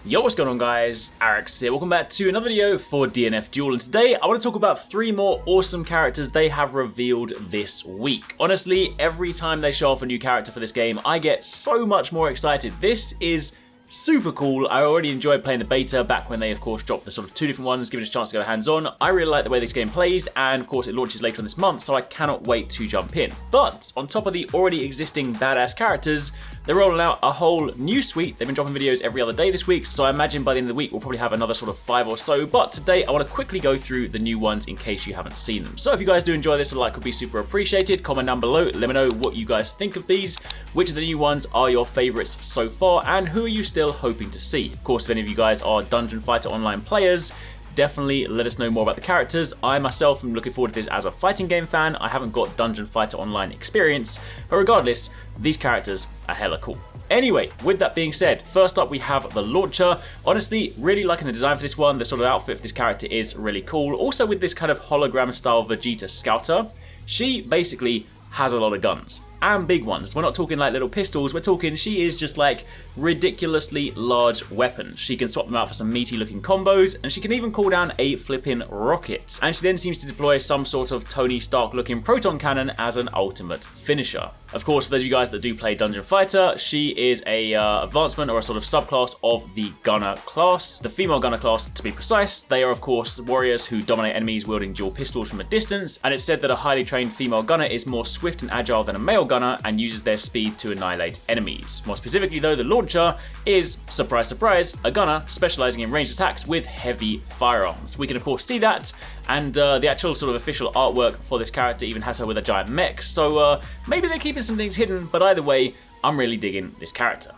Yo, what's going on guys? HyperX here, welcome back to another video for DNF Duel, and today I want to talk about 3 more awesome characters they have revealed this week. Honestly, every time they show off a new character for this game, I get so much more excited. This is super cool. I already enjoyed playing the beta back when they of course dropped the sort of 2 different ones, giving us a chance to go hands-on. I really like the way this game plays, and of course it launches later on this month, so I cannot wait to jump in. But on top of the already existing badass characters, they're rolling out a whole new suite. They've been dropping videos every other day this week, so I imagine by the end of the week we'll probably have another sort of 5 or so. But today I want to quickly go through the new ones in case you haven't seen them. So if you guys do enjoy this, a like would be super appreciated. Comment down below, let me know what you guys think of these. Which of the new ones are your favorites so far, and who are you still hoping to see? Of course, if any of you guys are Dungeon Fighter Online players, definitely let us know more about the characters. I myself am looking forward to this as a fighting game fan. I haven't got Dungeon Fighter Online experience, but regardless, these characters are hella cool. Anyway, with that being said, first up we have the launcher. Honestly, really liking the design for this one. The sort of outfit for this character is really cool. Also with this kind of hologram style Vegeta scouter, she basically has a lot of guns. And big ones. We're not talking like little pistols, we're talking she is just like ridiculously large weapons. She can swap them out for some meaty looking combos, and she can even call down a flipping rocket. And she then seems to deploy some sort of Tony Stark looking proton cannon as an ultimate finisher. Of course, for those of you guys that do play Dungeon Fighter, she is a advancement or a sort of subclass of the Gunner class, the female Gunner class to be precise. They are of course warriors who dominate enemies wielding dual pistols from a distance, and it's said that a highly trained female Gunner is more swift and agile than a male Gunner and uses their speed to annihilate enemies. More specifically though, the launcher is, surprise surprise, a Gunner specializing in ranged attacks with heavy firearms. We can of course see that, and the actual sort of official artwork for this character even has her with a giant mech, so maybe they're keeping some things hidden, but either way, I'm really digging this character.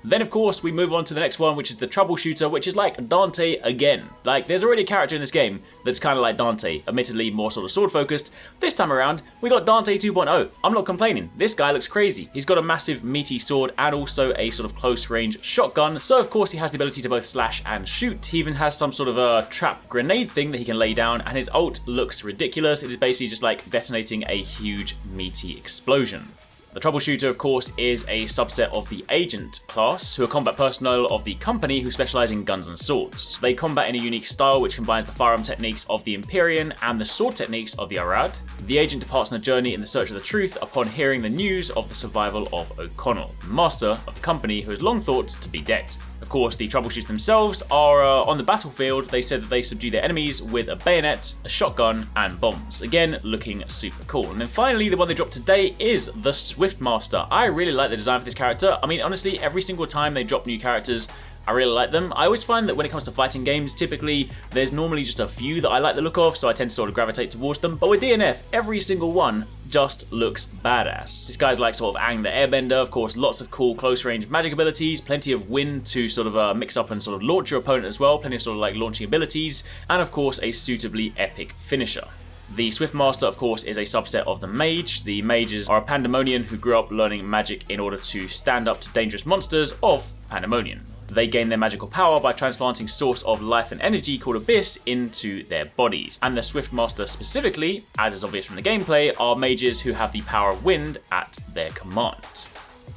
Then of course we move on to the next one, which is the Troubleshooter, which is like Dante again. Like, there's already a character in this game that's kind of like Dante, admittedly more sort of sword focused. This time around, we got Dante 2.0. I'm not complaining. This guy looks crazy. He's got a massive meaty sword and also a sort of close range shotgun. So of course he has the ability to both slash and shoot. He even has some sort of a trap grenade thing that he can lay down, and his ult looks ridiculous. It is basically just like detonating a huge meaty explosion. The Troubleshooter, of course, is a subset of the Agent class, who are combat personnel of the company who specialize in guns and swords. They combat in a unique style which combines the firearm techniques of the Empyrean and the sword techniques of the Arad. The Agent departs on a journey in the search of the truth upon hearing the news of the survival of O'Connell, master of the company who is long thought to be dead. Of course, the Troubleshooters themselves are on the battlefield. They said that they subdue their enemies with a bayonet, a shotgun, and bombs. Again, looking super cool. And then finally, the one they dropped today is the Swiftmaster. I really like the design for this character. I mean, honestly, every single time they drop new characters, I really like them. I always find that when it comes to fighting games, typically there's normally just a few that I like the look of, so I tend to sort of gravitate towards them. But with DNF, every single one just looks badass. This guy's like sort of Aang the Airbender, of course, lots of cool close range magic abilities, plenty of wind to sort of mix up and sort of launch your opponent as well, plenty of sort of like launching abilities, and of course a suitably epic finisher. The Swiftmaster, of course, is a subset of the Mage. The Mages are a Pandemonian who grew up learning magic in order to stand up to dangerous monsters of Pandemonian. They gain their magical power by transplanting source of life and energy called Abyss into their bodies. And the Swiftmaster specifically, as is obvious from the gameplay, are mages who have the power of wind at their command.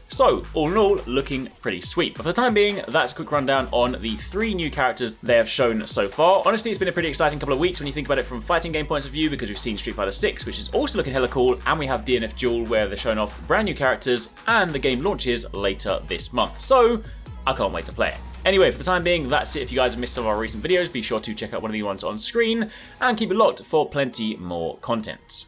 So, all in all, looking pretty sweet. But for the time being, that's a quick rundown on the 3 new characters they have shown so far. Honestly, it's been a pretty exciting couple of weeks when you think about it from fighting game points of view, because we've seen Street Fighter 6, which is also looking hella cool, and we have DNF Duel, where they're showing off brand new characters, and the game launches later this month. So, I can't wait to play it. Anyway, for the time being, that's it. If you guys have missed some of our recent videos, be sure to check out one of the ones on screen, and keep it locked for plenty more content.